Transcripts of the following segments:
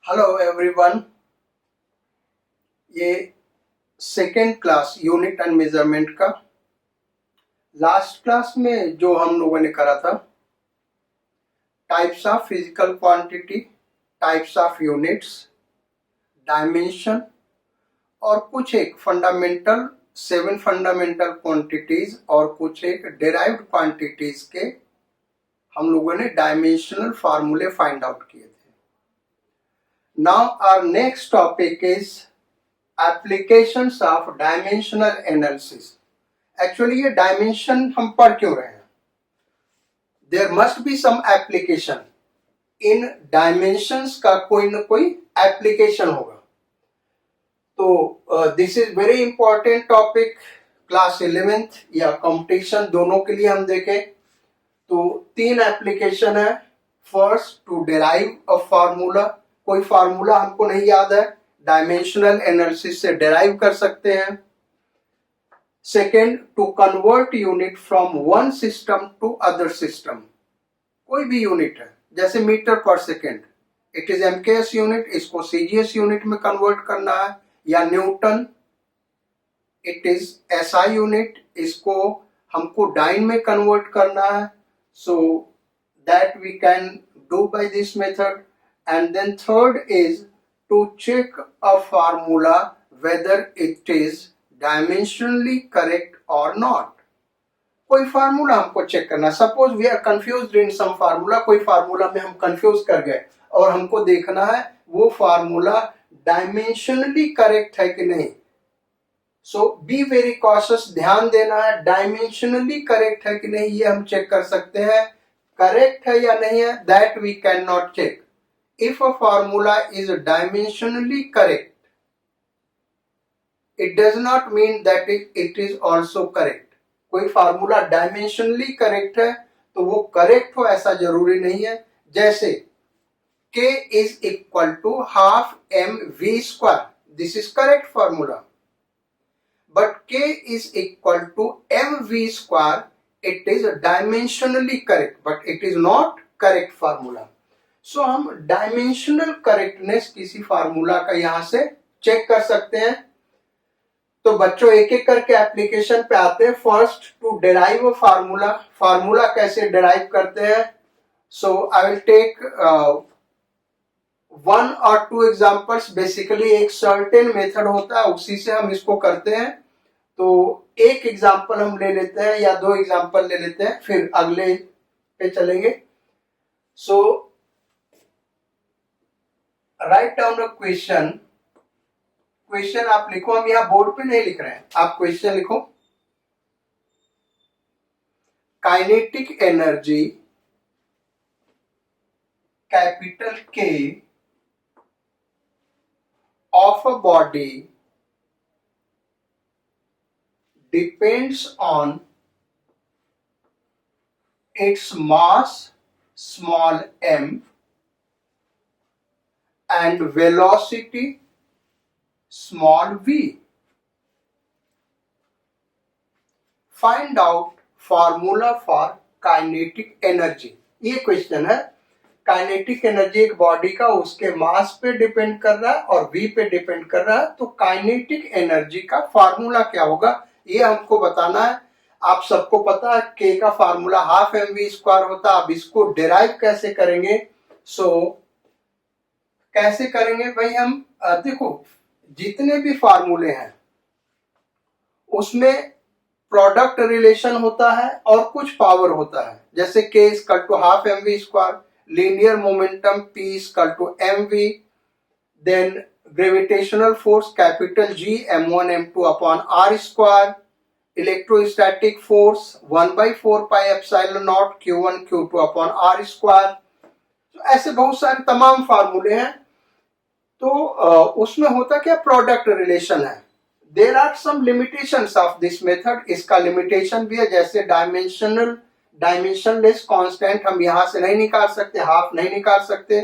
Hello everyone. ये second class unit and measurement का last class में जो हम लोगों ने करा था, types of physical quantity, types of units, dimension और कुछ एक फंडामेंटल 7 फंडामेंटल क्वांटिटीज और कुछ एक डिराइव्ड क्वांटिटीज के हम लोगों ने डायमेंशनल फार्मूले फाइंड आउट किए थे। Now our next topic is applications of dimensional analysis. Actually ये डायमेंशन हम पढ़ क्यों रहे हैं? There must be some application. इन डायमेंशंस का कोई ना कोई एप्लीकेशन होगा। तो this is very important topic. Class 11th या कंपटीशन दोनों के लिए हम देखें तो 3 एप्लीकेशन है। First, to derive a formula. कोई फार्मूला हमको नहीं याद है, डायमेंशनल एनालिसिस से डिराइव कर सकते हैं। Second, to convert unit from one system to other system. कोई भी यूनिट है, जैसे metre per second, it is MKS unit, इसको सीजीएस यूनिट में कन्वर्ट करना है, या newton, it is SI unit, इसको हमको डाइन में कन्वर्ट करना है। So that we can do by this method. And then third is to check a formula whether it is dimensionally correct or not. कोई formula हमको check करना। Suppose we are confused in some formula, कोई formula में हम confuse कर गए और हमको देखना है वो फार्मूला डायमेंशनली करेक्ट है कि नहीं। सो बी वेरी कॉशियस, ध्यान देना है, डायमेंशनली करेक्ट है कि नहीं ये हम चेक कर सकते हैं। करेक्ट है या नहीं है, that we can not check. If a formula is dimensionally correct, it does not mean that it is also correct. कोई फार्मूला डायमेंशनली करेक्ट है तो वो करेक्ट हो ऐसा जरूरी नहीं है। जैसे k is equal to half mv square, this is correct formula, but k is equal to mv square, it is dimensionally correct but it is not correct formula. सो हम डायमेंशनल करेक्टनेस किसी formula का यहां से check कर सकते हैं। तो बच्चों एक एक करके एप्लीकेशन पे आते हैं। First, to derive a formula. Formula कैसे डिराइव करते हैं? So I will take 1 or 2 examples. Basically एक सर्टेन मेथड होता है, उसी से हम इसको करते हैं। तो एक एग्जांपल हम ले लेते हैं या 2 एग्जांपल ले लेते हैं, फिर अगले पे चलेंगे। So write down a question. Question आप लिखो, हम यहां बोर्ड पे नहीं लिख रहे हैं, आप क्वेश्चन लिखो। काइनेटिक एनर्जी कैपिटल के of a body depends on its mass small m and velocity small v. Find out formula for kinetic energy. ये क्वेश्चन है। काइनेटिक एनर्जी एक बॉडी का उसके मास पे डिपेंड कर रहा है और v पे डिपेंड कर रहा है, तो काइनेटिक एनर्जी का फार्मूला क्या होगा ये हमको बताना है। आप सबको पता है k का फार्मूला हाफ mv स्क्वायर होता है। अब इसको डिराइव कैसे करेंगे? कैसे करेंगे भाई? हम देखो, जितने भी फार्मूले हैं उसमें प्रोडक्ट रिलेशन होता है और कुछ पावर होता है। जैसे k equal to half mv square, linear momentum p equal to mv, then gravitational force capital G m1 m2 upon r square, electrostatic force 1/4 pi epsilon nought q1 q2 upon r square. ऐसे बहुत सारे तमाम फार्मूले हैं। तो उसमें होता क्या, प्रोडक्ट रिलेशन है। There are some limitations of this method. इसका लिमिटेशन भी है, जैसे डायमेंशनलेस कांस्टेंट हम यहां से नहीं निकाल सकते, हाफ नहीं निकाल सकते।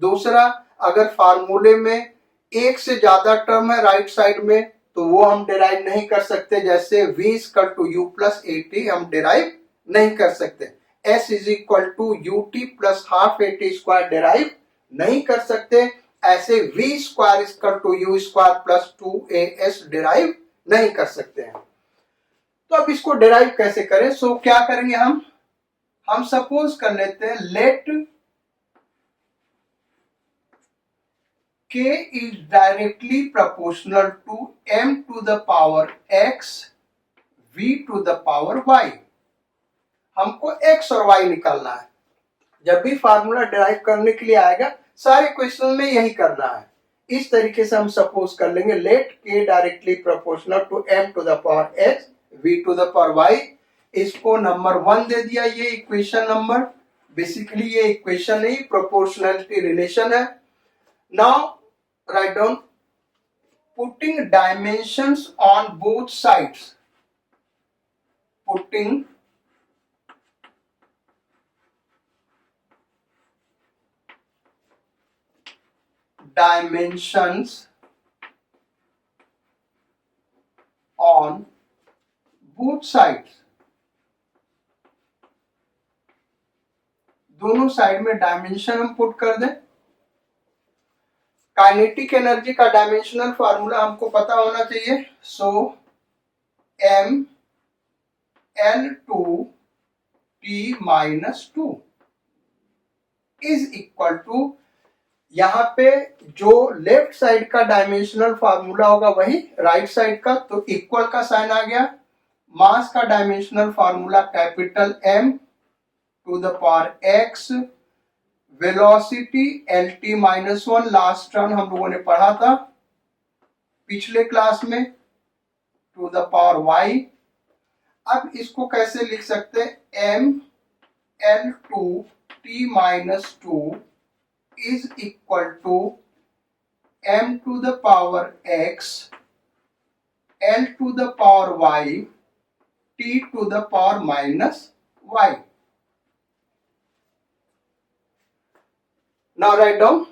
दूसरा, अगर फार्मूले में एक से ज्यादा टर्म है राइट साइड में तो वो हम डिराइव नहीं कर सकते। जैसे v equal to u plus at हम डिराइव नहीं कर सकते। s is equal to ut plus half at square derive नहीं कर सकते। ऐसे v square equal to u square plus 2as derive नहीं कर सकते हैं। तो अब इसको डिराइव कैसे करें? सो क्या करेंगे हम सपोज कर लेते हैं late k is directly proportional to m to the power x v to the power y। हमको x और y निकालना है। जब भी फार्मूला डिराइव करने के लिए आएगा सारे क्वेश्चन में यही करना है। इस तरीके से हम सपोज कर लेंगे let k directly proportional to m to the power x v to the power y। इसको नंबर 1 दे दिया, ये इक्वेशन नंबर, बेसिकली ये इक्वेशन नहीं प्रोपोर्शनलिटी रिलेशन है। Now write down putting dimensions on both sides, putting dimensions on both sides, दोनों side में dimension हम पुट कर दें। काइनेटिक एनर्जी का डायमेंशनल फार्मूला हमको पता होना चाहिए। So m L2 T minus 2 is equal to, यहां पे जो लेफ्ट साइड का डायमेंशनल फार्मूला होगा वही राइट साइड का, तो इक्वल का साइन आ गया। मास का dimensional formula capital M to the power x, velocity LT minus 1, last term हम लोगों ने पढ़ा था पिछले क्लास में, टू द पावर y। अब इसको कैसे लिख सकते हैं? m L2 T minus 2 is equal to m to the power x L to the power y t to the power minus y। Now write down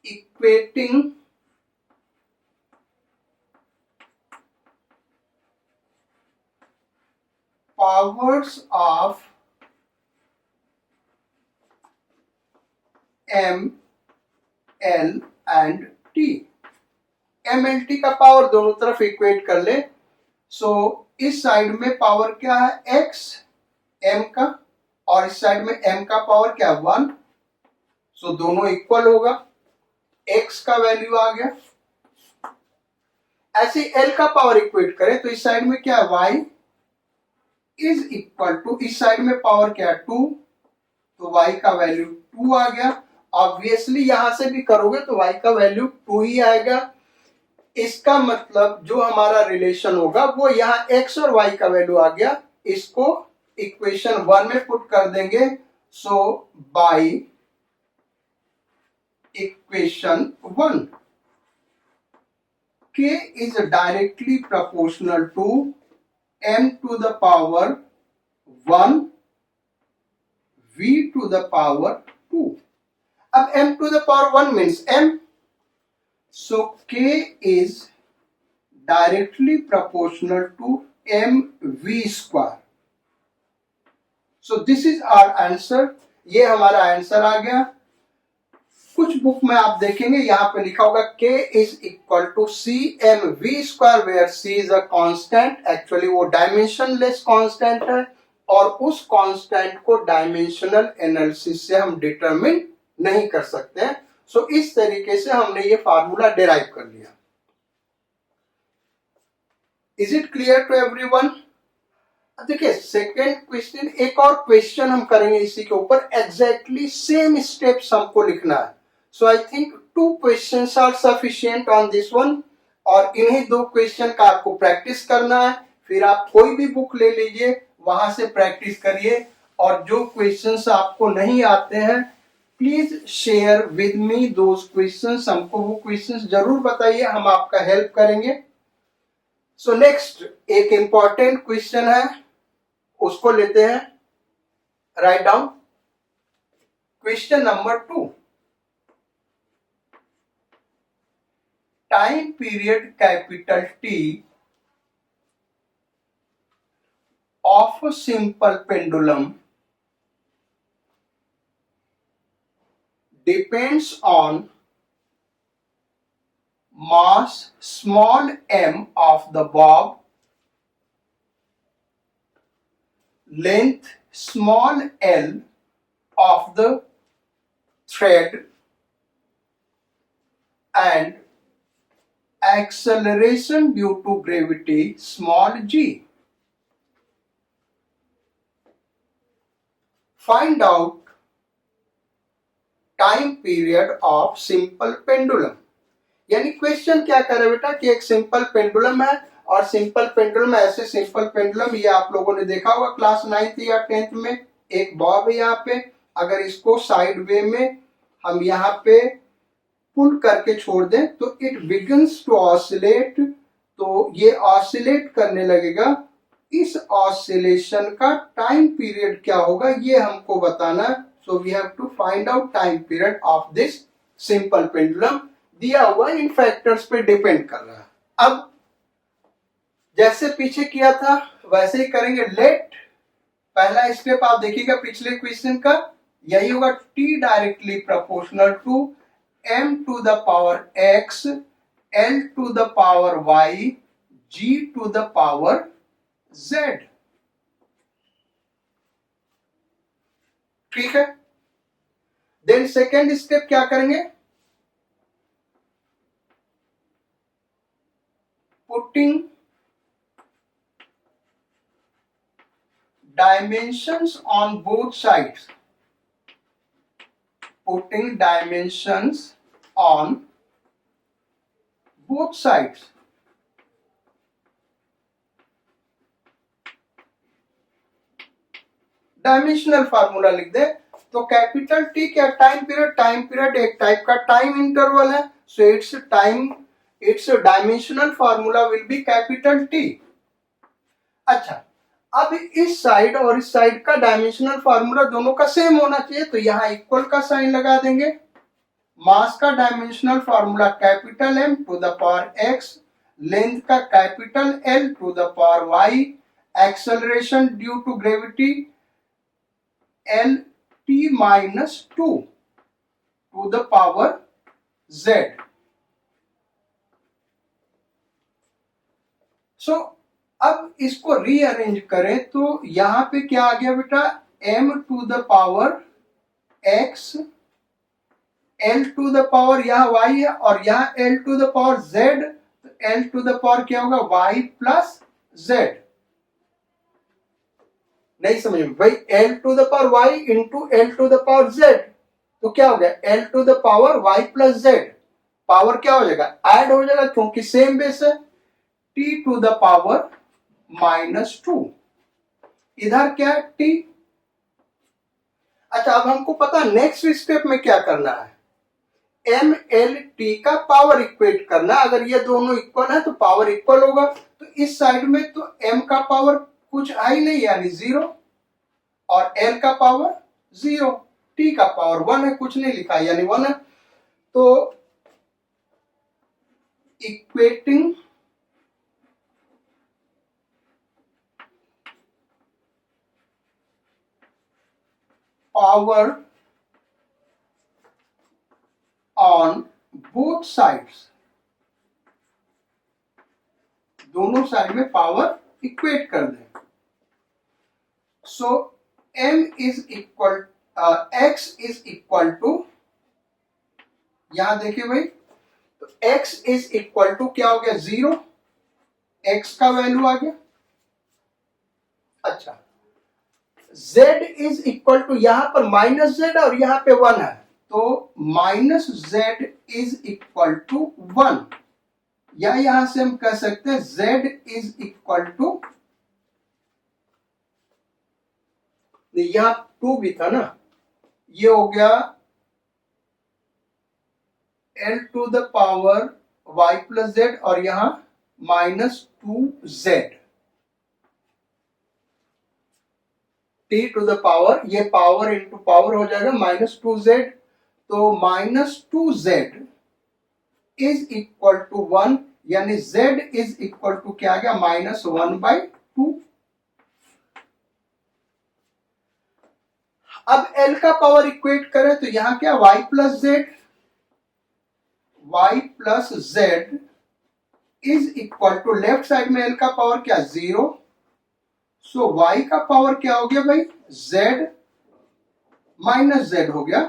equating powers of m l and t। m l t का power दोनों तरफ equate कर ले। सो इस side में power क्या है? x m का, और इस साइड में m का पावर क्या? 1। सो दोनों इक्वल होगा, x का वैल्यू आ गया। ऐसे l का पावर इक्वेट करें तो इस साइड में क्या है? y इज इक्वल टू, इस साइड में पावर क्या है? 2, तो y का वैल्यू 2 आ गया। ऑब्वियसली यहां से भी करोगे तो y का वैल्यू 2 ही आएगा। इसका मतलब जो हमारा रिलेशन होगा वो यहाँ x और y का वैल्यू आ गया, इसको इक्वेशन 1 में पुट कर देंगे। सो by equation 1 k is directly proportional to m to the power 1 v to the power 2। अब m to the power 1 means m, so k is directly proportional to mv square। so this is our answer। ये हमारा answer आ गया। कुछ book में आप देखेंगे यहाँ पे लिखा होगा k is equal to cmv square where c is a constant, actually वो डायमेंशनलेस कांस्टेंट है और उस कांस्टेंट को डायमेंशनल एनालिसिस से हम डिटरमिन नहीं कर सकते हैं। सो इस तरीके से हमने ये फार्मूला डिराइव कर लिया। Is it clear to everyone? देखिए सेकेंड क्वेश्चन, एक और क्वेश्चन हम करेंगे इसी के ऊपर, एग्जैक्टली सेम स्टेप्स हमको लिखना है। So I think 2 questions are sufficient on this one, और इन्हीं 2 क्वेश्चन का आपको प्रैक्टिस करना है। फिर आप कोई भी बुक ले लीजिए, वहां से प्रैक्टिस करिए, और जो क्वेश्चंस आपको नहीं आते हैं please share with me those questions. हमको वो क्वेश्चंस जरूर बताइए, हम आपका हेल्प करेंगे। सो नेक्स्ट एक इंपॉर्टेंट क्वेश्चन है, उसको लेते हैं। Right down question number 2। Time period capital T of simple pendulum depends on mass small m of the bob, length small l of the thread, and acceleration due to gravity small g. Find out time period of simple pendulum. यानी question क्या करे बेटा कि एक simple pendulum है और simple pendulum ऐसे simple pendulum ये आप लोगों ने देखा होगा क्लास 9th या 10th में। एक बॉब है यहाँ पे, अगर इसको साइड वे में हम यहाँ पे पुल करके छोड़ दें तो इट बिगिंस टू ऑसिलेट, तो ये ऑसिलेट करने लगेगा। इस ऑसिलेशन का टाइम पीरियड क्या होगा ये हमको बताना। So we have to find out time period of this simple pendulum. दिया हुआ इन फैक्टर्स पे डिपेंड कर रहा है। अब जैसे पीछे किया था वैसे ही करेंगे। लेट पहला स्टेप आप देखिएगा पिछले क्वेश्चन का, यही होगा t directly proportional to m to the power x, l to the power y, g to the power z। ठीक है। देन सेकेंड स्टेप क्या करेंगे, putting dimensions on both sides, putting dimensions on both sides। Dimensional formula लिख दे तो capital T क्या time period, time period एक type का टाइम इंटरवल है। So it's dimensional formula will be capital T. अच्छा, अब इस साइड और इस साइड का डायमेंशनल फार्मूला दोनों का सेम होना चाहिए, तो यहां इक्वल का साइन लगा देंगे। मास का dimensional formula capital M to the power x, length का capital L to the power y, acceleration due to gravity L t minus 2 to the power z। So अब इसको रीअरेंज करें तो यहां पे क्या आ गया बेटा, m to the power x, l to the power यहाँ y है और यहाँ l to the power z, तो l टू द पावर क्या होगा y प्लस z। नहीं समझ में भाई, l to the power y into l to the power z, तो क्या हो गया l to the power y plus z। Power क्या हो जाएगा, ऐड हो जाएगा क्योंकि सेम बेस है, t to the power minus 2। इधर क्या है t। अच्छा, अब हमको पता नेक्स्ट स्टेप में क्या करना है, एम एल टी का पावर इक्वेट करना। अगर ये दोनों इक्वल है तो पावर इक्वल होगा, तो इस साइड में तो m का पावर कुछ आ ही नहीं यानी 0 और l का पावर 0, t का पावर 1 है, कुछ नहीं लिखा यानी 1 है। तो equating power on both sides, दोनों साइड में पावर इक्वेट कर दें। So m is equal x is equal to, यहां देखिए भाई, तो x इज इक्वल टू क्या हो गया 0, x का वैल्यू आ गया। अच्छा, z इज इक्वल टू, यहां पर माइनस z और यहां पे 1 है, तो minus z is equal to 1, या यहां से हम कह सकते हैं z इज इक्वल टू, यहां 2 भी था ना, ये हो गया l to the power y plus z और यहां minus 2z, t to the power, ये पावर इंटू पावर हो जाएगा माइनस 2z, तो minus 2z is equal to 1, यानी z इज इक्वल टू क्या आ गया -1/2। अब L का पावर इक्वेट करें तो यहां क्या y plus z is equal to left side में L का पावर क्या 0, सो y का पावर क्या हो गया भाई z माइनस z हो गया,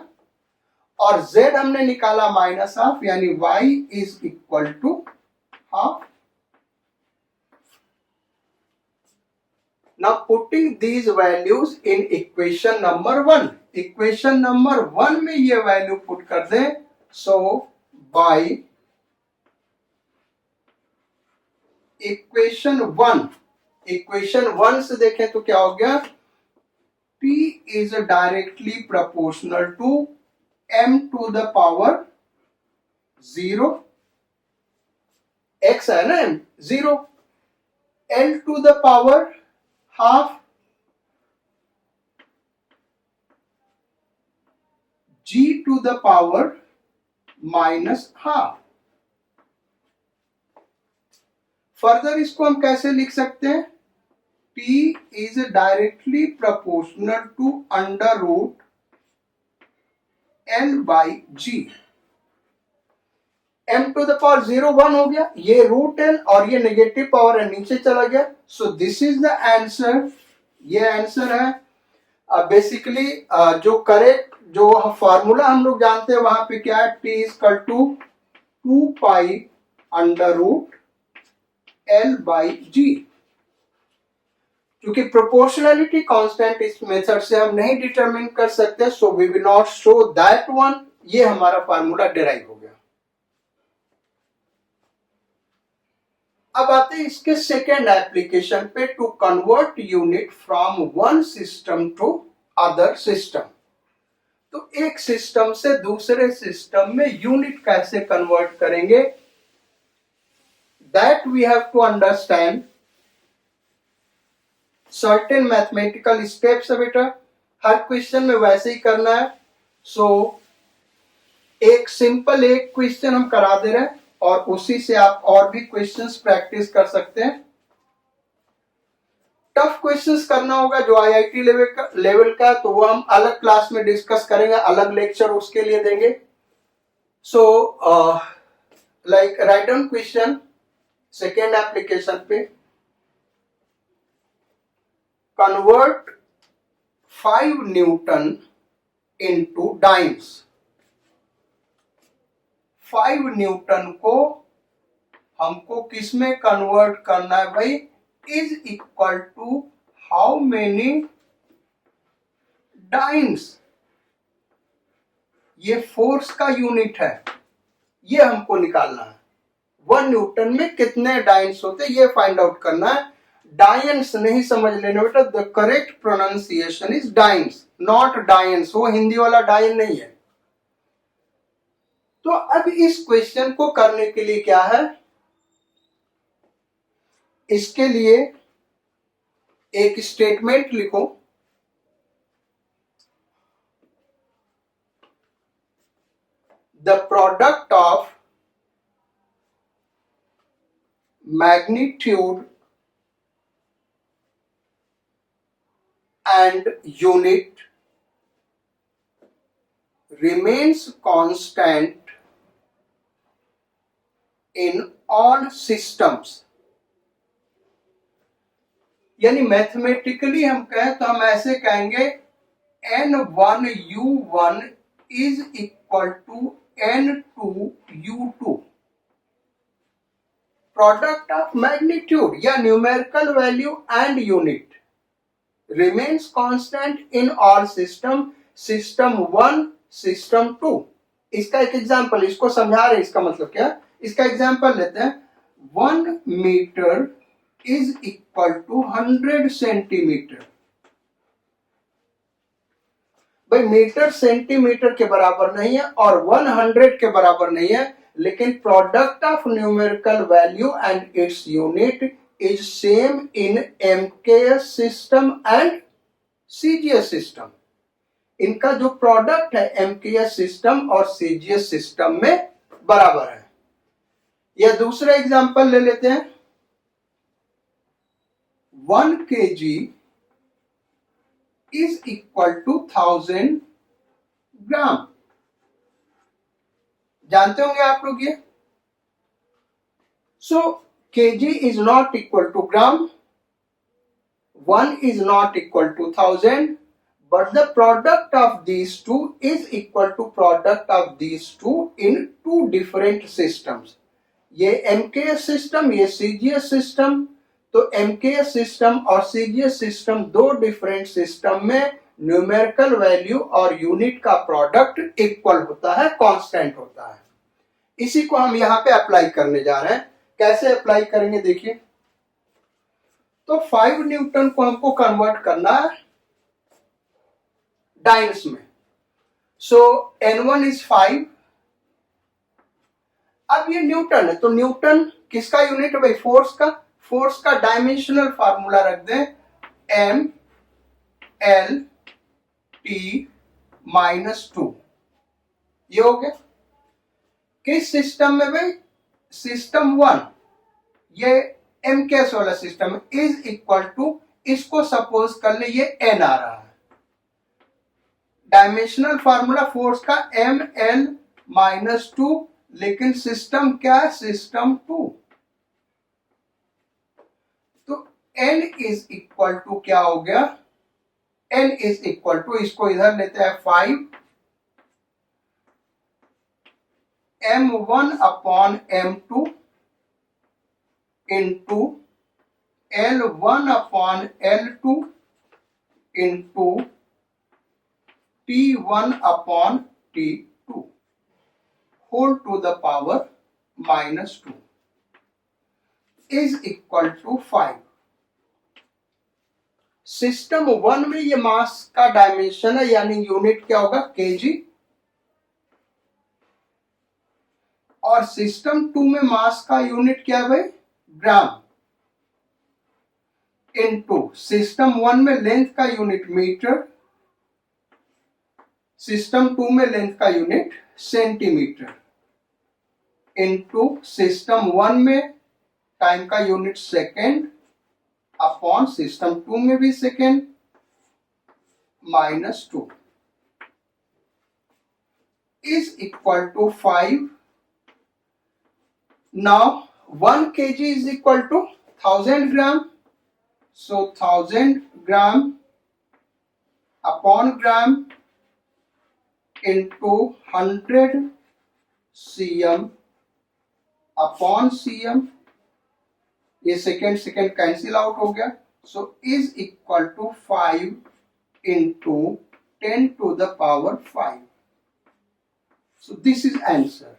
और z हमने निकाला माइनस हाफ, यानी y is equal to half. Now putting these values in equation number 1, equation number 1 में ये वैल्यू पुट कर दें, so by equation 1 से देखें तो क्या हो गया, p is directly proportional to m to the power 0, x है ना m 0, l to the power half, g to the power minus half. Further इसको हम कैसे लिख सकते हैं, p is directly proportional to under root l by g. m to the power 0 1 हो गया, ये रूट l और ये नेगेटिव पावर है नीचे चला गया, so this is the answer. ये आंसर है बेसिकली जो करेक्ट जो फॉर्मूला हम लोग जानते हैं वहां पे क्या है, t equal to 2 pi under root l by g. क्योंकि प्रोपोर्शनलिटी कांस्टेंट इस मेथड से हम नहीं डिटरमिन कर सकते, so we will not show that one. ये हमारा फार्मूला डिराइव हो गया. अब आते हैं इसके सेकेंड एप्लीकेशन पे, to convert unit from one system to other system. तो एक सिस्टम से दूसरे सिस्टम में यूनिट कैसे कन्वर्ट करेंगे, that we have to understand certain mathematical steps है बेटा. हर क्वेश्चन में वैसे ही करना है. सो एक सिंपल एक क्वेश्चन हम करा दे रहे हैं और उसी से आप और भी क्वेश्चंस प्रैक्टिस कर सकते हैं. टफ क्वेश्चंस करना होगा जो आईआईटी लेवल का, तो वो हम अलग क्लास में डिस्कस करेंगे, अलग लेक्चर उसके लिए देंगे. So like write down question second application पे, convert 5 newton into dynes. 5 newton को हमको किस में कन्वर्ट करना है भाई, is equal to how many dynes. ये फोर्स का यूनिट है, ये हमको निकालना है. 1 न्यूटन में कितने डाइम्स होते हैं ये फाइंड आउट करना है. डायंस नहीं समझ लेना बेटा, the correct pronunciation is dynes not dyans. वो हिंदी वाला डायन नहीं है. तो अब इस क्वेश्चन को करने के लिए क्या है, इसके लिए एक स्टेटमेंट लिखो. The product of magnitude and unit remains constant in all systems. यानी मैथमेटिकली हम कहें तो हम ऐसे कहेंगे n1u1 is equal to n2u2. Product of magnitude या numerical value and unit remains constant in all system, system 1, system 2. इसका एक एग्जांपल, इसको समझा रहे, इसका मतलब क्या, इसका एग्जांपल लेते हैं. 1 metre is equal to 100 centimetre. भाई मीटर सेंटीमीटर के बराबर नहीं है और 100 के बराबर नहीं है, लेकिन product of numerical value and its unit is same in MKS system and CGS system. इनका जो प्रोडक्ट है एमकेएस सिस्टम और सीजीएस सिस्टम में बराबर है. या दूसरा एग्जांपल ले लेते हैं. 1 kg इज इक्वल टू 1000 ग्राम। जानते होंगे आप लोग ये। सो kg is not equal to gram, 1 is not equal to 1000, but the product of these two is equal to product of these two in two different systems. ये MKS system, ये CGS system. तो MKS system और CGS system दो different system में numerical value और unit का product equal होता है, कांस्टेंट होता है। इसी को हम यहाँ पे अप्लाई करने जा रहे हैं। कैसे अप्लाई करेंगे देखिए। तो 5 न्यूटन को हमको कन्वर्ट करना है डाइन्स में। सो N1 इज 5। अब ये न्यूटन है, तो न्यूटन किसका यूनिट है भाई? फोर्स का। फोर्स का डायमेंशनल फार्मूला रख दें M L T -2। ये हो गया। किस सिस्टम में भाई? सिस्टम 1, ये MKS वाला सिस्टम है। इज इक्वल टू, इसको सपोज कर ले ये N आ रहा है। डायमेंशनल फार्मूला फोर्स का M L -2, लेकिन सिस्टम क्या है? सिस्टम 2। तो N इज इक्वल टू क्या हो गया? N इज इक्वल टू, इसको इधर लेते हैं 5 M1 upon M2 into L1 upon L2 into T1 upon T2 whole to the power -2 is equal to 5। System 1 में ये मास का डायमेंशन है, यानी यूनिट क्या होगा? केजी। और सिस्टम 2 में मास का यूनिट क्या है भाई? ग्राम। इनटू सिस्टम 1 में लेंथ का यूनिट मीटर, सिस्टम 2 में लेंथ का यूनिट सेंटीमीटर, इनटू सिस्टम 1 में टाइम का यूनिट सेकेंड अपॉन सिस्टम 2 में भी second -2 is equal to 5। Now 1 kg is equal to 1000 gram. So 1000 gram upon gram into 100 cm upon cm, ये second second cancel out हो गया। So is equal to 5 into 10 to the power 5. So this is answer.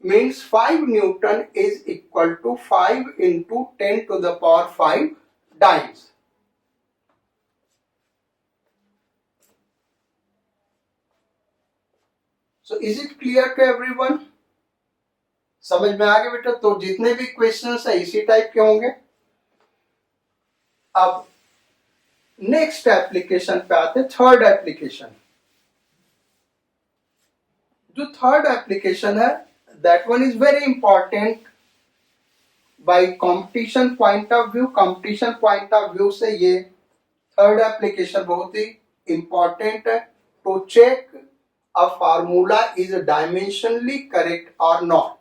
Means 5 Newton is equal to 5 into 10 to the power 5 dynes. So is it clear to everyone? समझ में आ गया बेटा? तो जितने भी questions है इसी टाइप के होंगे। अब नेक्स्ट एप्लीकेशन पे आते हैं, थर्ड एप्लीकेशन। जो थर्ड एप्लीकेशन है, that one is very important by competition point of view। competition point of view से ये थर्ड एप्लीकेशन बहुत ही इंपॉर्टेंट है। to check a formula is dimensionally correct or not।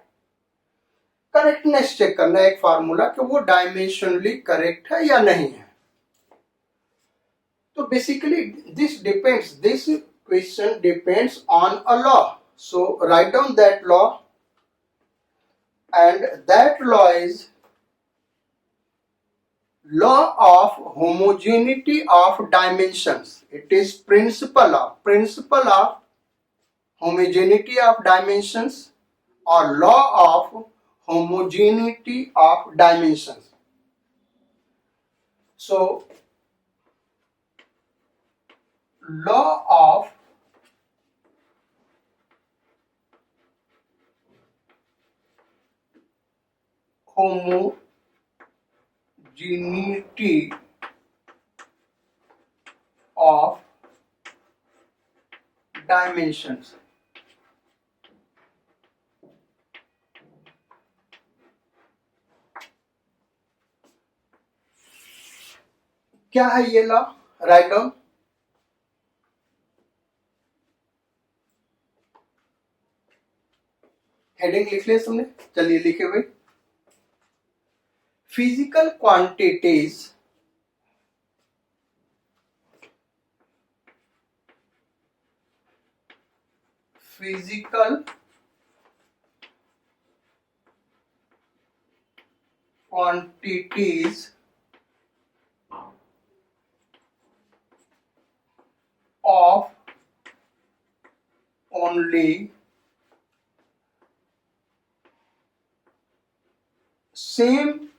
Correctness check करना है एक formula कि वो डायमेंशनली करेक्ट है या नहीं है। तो basically this question depends on a law. So write down that law, and that law is law of homogeneity of dimensions। it is principle of homogeneity of dimensions or law of homogeneity of dimensions। so law of homogeneity of dimensions। क्या है ये law? Write down. Heading लिख लिया तुमने, चलिए लिखे हुए physical quantities physical quantities of only same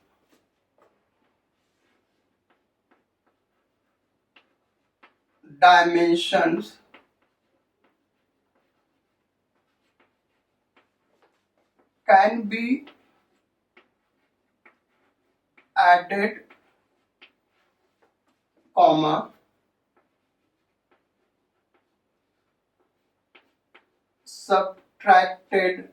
dimensions can be added, comma, subtracted,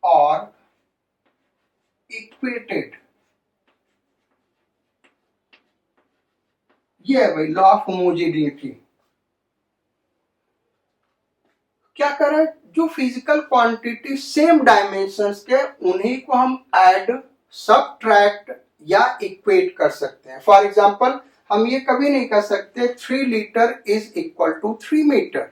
or equated. ये है भाई लॉ ऑफ होमोजेनिटी। क्या करें, जो फिजिकल क्वांटिटी सेम डायमेंशंस के उन्हीं को हम ऐड, सबट्रैक्ट या इक्वेट कर सकते हैं। फॉर एग्जांपल हम ये कभी नहीं कर सकते 3 litre is equal to 3 metre,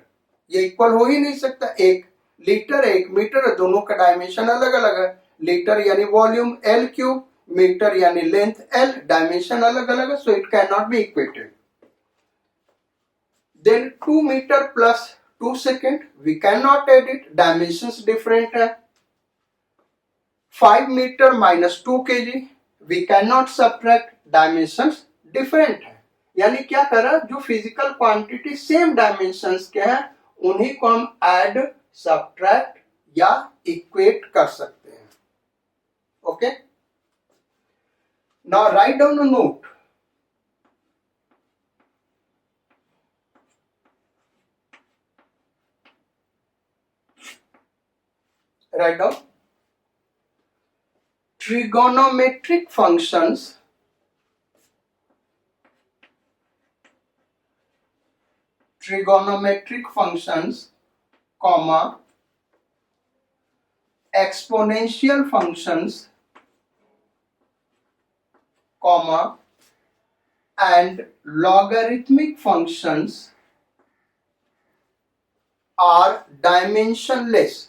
ये इक्वल हो ही नहीं सकता। 1 लीटर 1 मीटर, दोनों का डायमेंशन अलग अलग है। लीटर यानी वॉल्यूम L क्यूब, मीटर यानी लेंथ L, डायमेंशन अलग अलग है, so it can not be equated. Then 2 metre plus 2 second, we can not add it, dimensions different है। 5 metre minus 2 kg, we can not subtract, dimensions different है। यानी क्या करा, जो फिजिकल क्वांटिटी सेम डायमेंशंस के हैं उन्हीं को हम ऐड, सबट्रैक्ट या इक्वेट कर सकते हैं। Okay, now write down a note. Write down trigonometric functions comma exponential functions comma and logarithmic functions are dimensionless।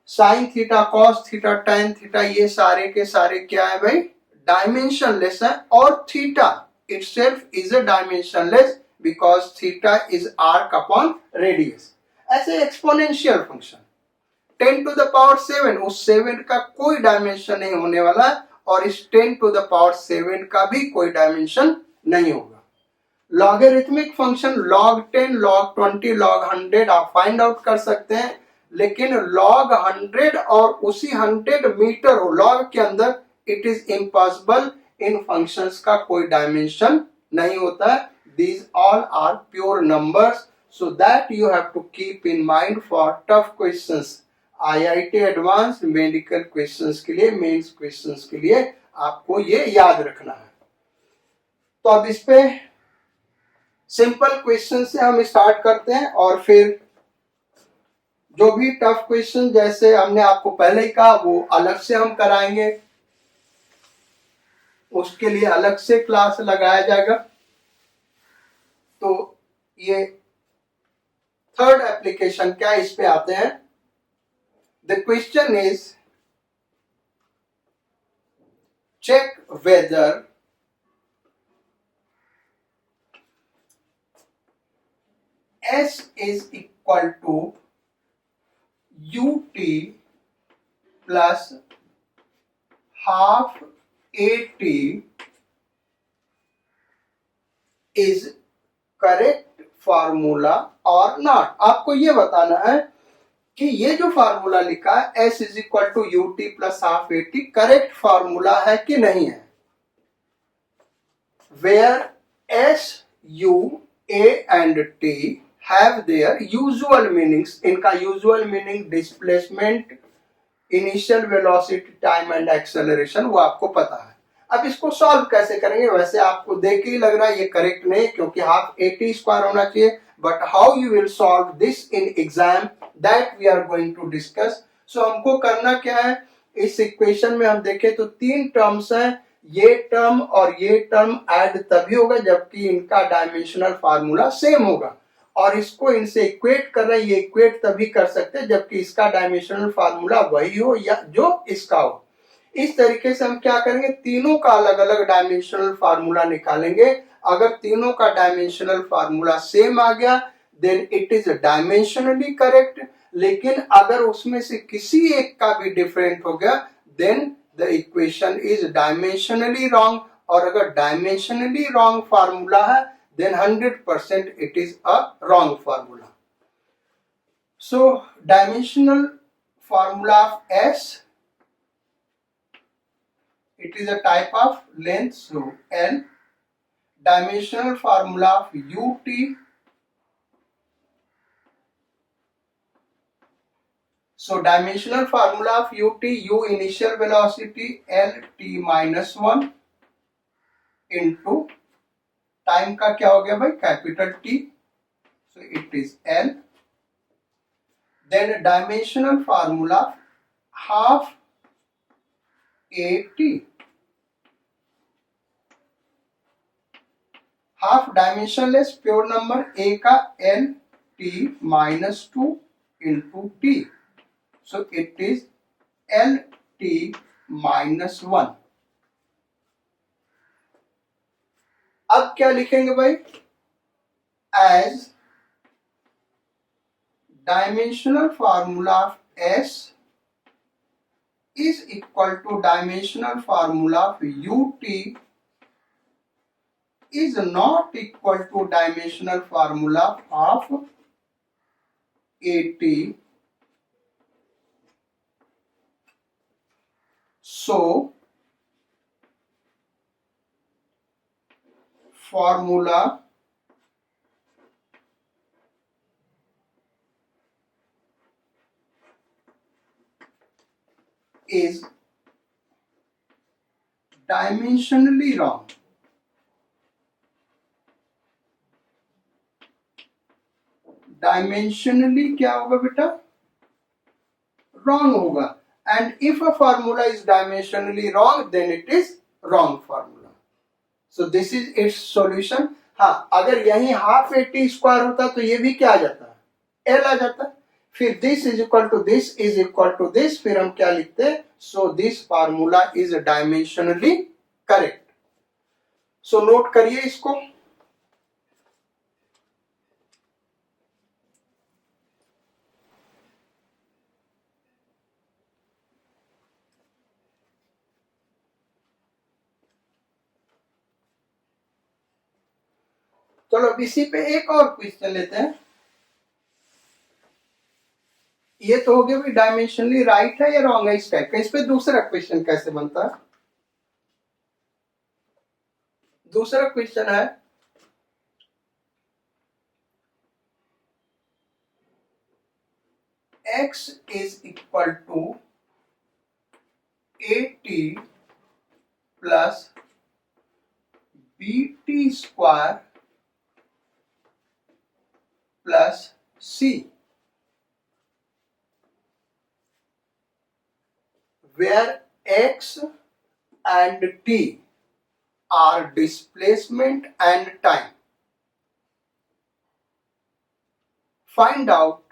Sine theta, cos theta, tan theta, ये सारे के सारे क्या है भाई, डायमेंशनलेस है। और theta itself is a dimensionless because theta is arc upon radius. ऐसे exponential function 10 to the power 7, उस 7 का कोई डायमेंशन नहीं होने वाला, और इस 10 टू द पावर 7 का भी कोई डायमेंशन नहीं होगा। Logarithmic function log 10, log 20, log 100 आप फाइंड आउट कर सकते हैं, लेकिन log 100 और उसी 100 मीटर हो log के अंदर, it is impossible. In functions का कोई डायमेंशन नहीं होता है। These all are pure numbers, so that you have to keep in mind for tough questions. IIT advance medical questions के लिए, मेंस क्वेश्चंस के लिए आपको ये याद रखना है। तो अब इस पे सिंपल क्वेश्चन से हम स्टार्ट करते हैं, और फिर जो भी टफ क्वेश्चन जैसे हमने आपको पहले ही कहा वो अलग से हम कराएंगे, उसके लिए अलग से क्लास लगाया जाएगा। तो ये थर्ड एप्लीकेशन क्या, इस पे आते हैं। The question is check whether S is equal to ut plus half at is correct formula और नॉट। आपको ये बताना है कि ये जो फार्मूला लिखा है S is equal to U T plus half A T correct formula है कि नहीं है। Where S, U, A and T have their usual meanings. इनका usual meaning displacement, initial velocity, time and acceleration, वो आपको पता है। अब इसको सॉल्व कैसे करेंगे, वैसे आपको देख के ही लग रहा है ये करेक्ट नहीं, क्योंकि हाफ 80 स्क्वायर होना चाहिए। but how you will solve this in exam that we are going to discuss. So हमको करना क्या है, इस इक्वेशन में हम देखें तो तीन टर्म्स हैं, ये टर्म और ये टर्म ऐड तभी होगा जबकि इनका डायमेंशनल फार्मूला सेम होगा, और इसको इनसे इक्वेट कर रहे हैं, ये इक्वेट तभी कर सकते हैं जबकि इसका डायमेंशनल फार्मूला वही हो या जो इसका हो। इस तरीके से हम क्या करेंगे, तीनों का अलग अलग डायमेंशनल फार्मूला निकालेंगे। अगर तीनों का डायमेंशनल फार्मूला सेम आ गया then it is dimensionally correct, लेकिन अगर उसमें से किसी एक का भी डिफरेंट हो गया then the equation is dimensionally wrong, और अगर डायमेंशनली रॉन्ग फार्मूला है then 100% it is a wrong formula. So dimensional formula of S, it is a type of length, so L. Dimensional formula of UT, so dimensional formula of UT, U initial velocity, L t minus 1 into time का क्या हो गया भाई, capital T, so it is L. Then dimensional formula half A T, half dimensionless pure number A का L T minus 2 into T, so it is L T minus 1। अब क्या लिखेंगे भाई, as dimensional formula of S is equal to dimensional formula of UT is not equal to dimensional formula of AT, so formula is dimensionally wrong. Dimensionally क्या होगा बेटा, wrong होगा, and if a formula is dimensionally wrong then it is wrong formula. So this is its solution. हाँ, अगर यही half A T square होता तो ये भी क्या आ जाता, एल आ जाता, फिर this is equal to this is equal to this, फिर हम क्या लिखते, so this formula is dimensionally correct. So note करिए इसको। चलो अब इसी पे एक और क्वेश्चन लेते हैं। ये तो हो गया भाई डायमेंशनली राइट है या रॉन्ग है इस टाइप का। इस पे दूसरा क्वेश्चन कैसे बनता है, दूसरा क्वेश्चन है x is equal to at plus bt square plus c, where x and t are displacement and time. Find out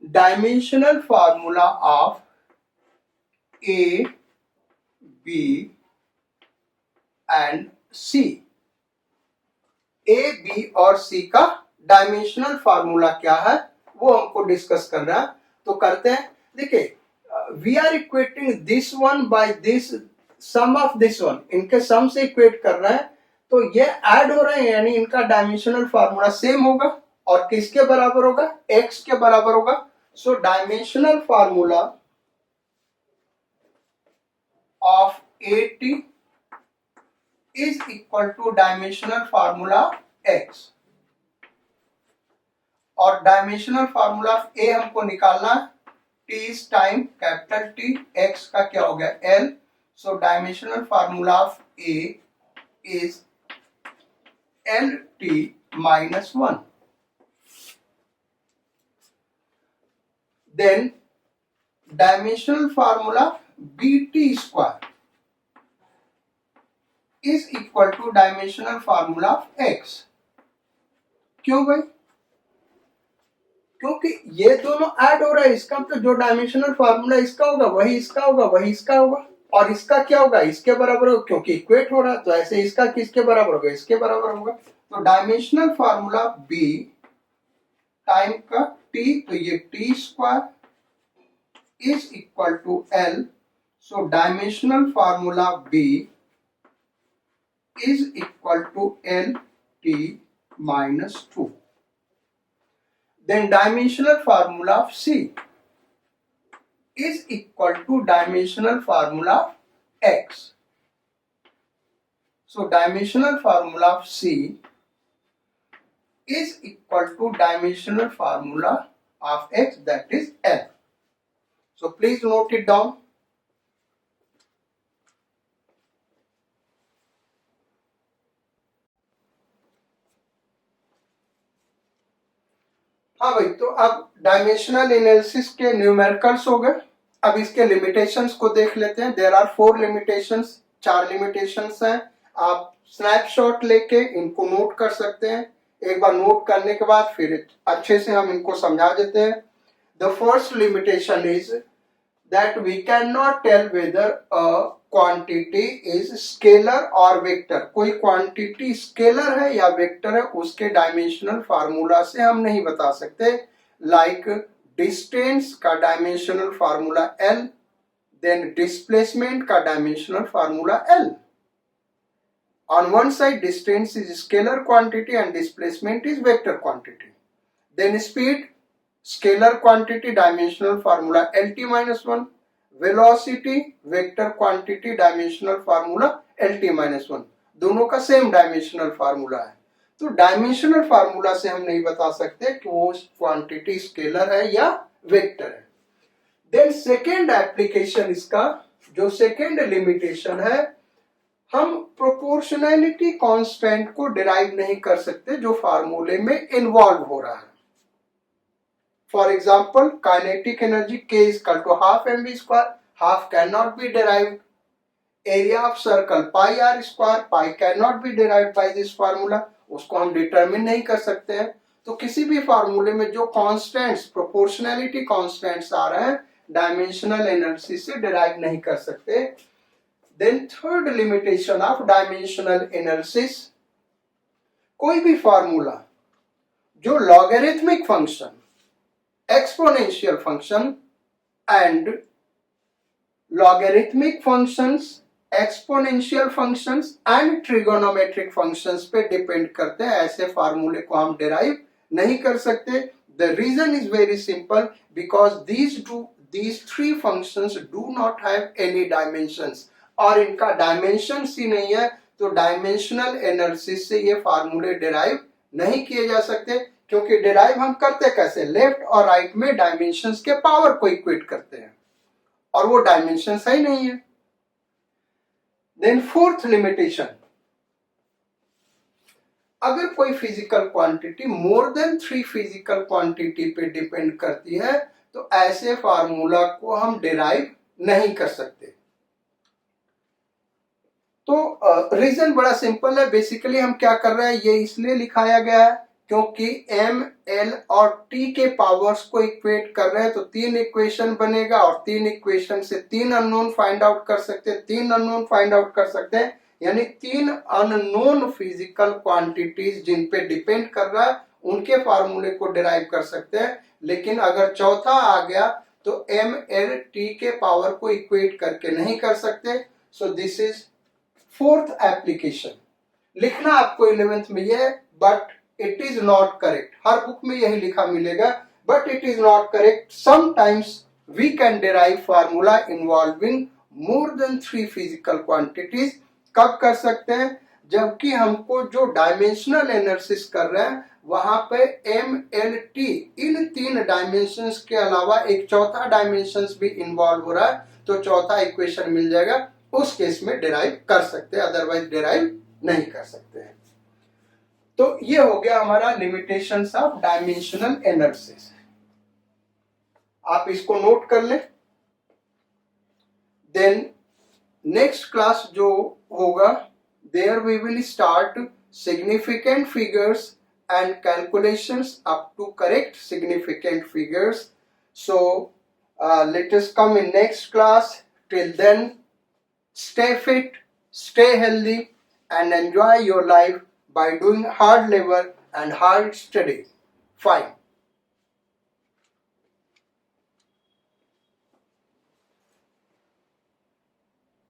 dimensional formula of A, B and C. A, B और C का dimensional formula क्या है वो हमको discuss करना है। तो करते हैं, देखिए we are equating this one by this sum of this one, इनके सम से इक्वेट कर रहे हैं तो ये ऐड हो रहे हैं, यानी इनका डायमेंशनल फार्मूला सेम होगा और किसके बराबर होगा, x के बराबर होगा। So dimensional formula of AT is equal to dimensional formula x, और डायमेंशनल फार्मूला ऑफ A हमको निकालना, t is time capital T, x का क्या हो गया L, so dimensional formula of A is LT -1. Then dimensional formula BT square is equal to dimensional formula of x. क्यों भाई? क्योंकि ये दोनों ऐड हो रहा है, इसका मतलब जो डायमेंशनल फार्मूला इसका होगा वही इसका होगा, वही इसका होगा, और इसका क्या होगा, इसके बराबर होगा, क्योंकि इक्वेट हो रहा है, तो ऐसे इसका किसके बराबर होगा, इसके बराबर होगा। तो डायमेंशनल फार्मूला b टाइम का t, तो ये t square is equal to l। So dimensional formula b is equal to l t -2। Then dimensional formula of C is equal to dimensional formula of X. So dimensional formula of C is equal to dimensional formula of X, that is L. So please note it down. हाँ भाई, तो अब dimensional analysis के numericals हो गए। अब इसके limitations को देख लेते हैं। देयर आर 4 लिमिटेशंस, 4 लिमिटेशंस हैं। आप स्नैपशॉट लेके इनको नोट कर सकते हैं। एक बार नोट करने के बाद फिर अच्छे से हम इनको समझा देते हैं। The first limitation is that we can not tell whether a quantity is scalar और वेक्टर। कोई क्वांटिटी स्केलर है या वेक्टर है, उसके डायमेंशनल फार्मूला से हम नहीं बता सकते। लाइक डिस्टेंस का dimensional formula L, then displacement का dimensional formula L। On one side distance is scalar quantity and displacement is vector quantity. Then speed, scalar quantity, dimensional formula LT-1, velocity, vector quantity, dimensional formula LT-1। दोनों का same dimensional formula है, तो dimensional formula से हम नहीं बता सकते कि वो क्वांटिटी स्केलर है या वेक्टर है। देन सेकेंड एप्लीकेशन, इसका जो सेकेंड लिमिटेशन है, हम प्रोपोर्शनैलिटी कांस्टेंट को डिराइव नहीं कर सकते जो फार्मूले में इन्वॉल्व हो रहा है। For example, kinetic energy K is equal to half mv square, half cannot be derived. Area of circle pi r square, pi cannot be derived by this formula, उसको हम डिटरमिन नहीं कर सकते हैं। तो किसी भी फार्मूले में जो कांस्टेंट्स, प्रोपोर्शनैलिटी कांस्टेंट्स आ रहे हैं, डायमेंशनल एनालिसिस से डिराइव नहीं कर सकते। Then third limitation of dimensional analysis, कोई भी फार्मूला जो logarithmic function, exponential function and logarithmic functions, exponential functions and trigonometric functions पे डिपेंड करते हैं, ऐसे फार्मूले को हम डिराइव नहीं कर सकते। The reason is very simple, because these three functions do not have any dimensions, और इनका डायमेंशंस ही नहीं है, तो डायमेंशनल एनालिसिस से ये फार्मूले डिराइव नहीं किए जा सकते। क्योंकि डिराइव हम करते कैसे, लेफ्ट और राइट में डायमेंशंस के पावर को इक्वेट करते हैं, और वो डायमेंशंस ही नहीं है। देन फोर्थ लिमिटेशन, अगर कोई फिजिकल क्वांटिटी मोर देन 3 फिजिकल क्वांटिटी पे डिपेंड करती है, तो ऐसे फार्मूला को हम डिराइव नहीं कर सकते। तो रीजन बड़ा सिंपल है। बेसिकली हम क्या कर रहे हैं, ये इसलिए लिखाया गया है क्योंकि m, l और t के पावर्स को इक्वेट कर रहे हैं, तो 3 इक्वेशन बनेगा, और 3 इक्वेशन से 3 अननोन फाइंड आउट कर सकते हैं, 3 अननोन फाइंड आउट कर सकते हैं, यानी 3 अननोन फिजिकल क्वांटिटीज जिन पे डिपेंड कर रहा है उनके फार्मूले को डिराइव कर सकते हैं। लेकिन अगर चौथा आ गया तो m, l, t के पावर को इक्वेट करके नहीं कर सकते। So this is fourth application. लिखना आपको 11th में ये, but it is not correct. हर बुक में यही लिखा मिलेगा, but it is not correct. Sometimes we can derive formula involving more than 3 physical quantities. कब कर सकते हैं, जबकि हमको जो डायमेंशनल एनालिसिस कर रहे हैं वहां पे m, l, t इन 3 डायमेंशंस के अलावा एक चौथा डायमेंशंस भी इन्वॉल्व हो रहा है, तो चौथा इक्वेशन मिल जाएगा, उस केस में डिराइव कर सकते हैं, अदरवाइज डिराइव नहीं कर सकते हैं। तो ये हो गया हमारा लिमिटेशंस ऑफ डायमेंशनल एनालिसिस। आप इसको नोट कर ले। देन नेक्स्ट क्लास जो होगा, there we will start significant figures and calculations up to correct significant figures. So let us come in next class. Till then, stay fit, stay healthy, and enjoy your life by doing hard labor and hard study. Fine.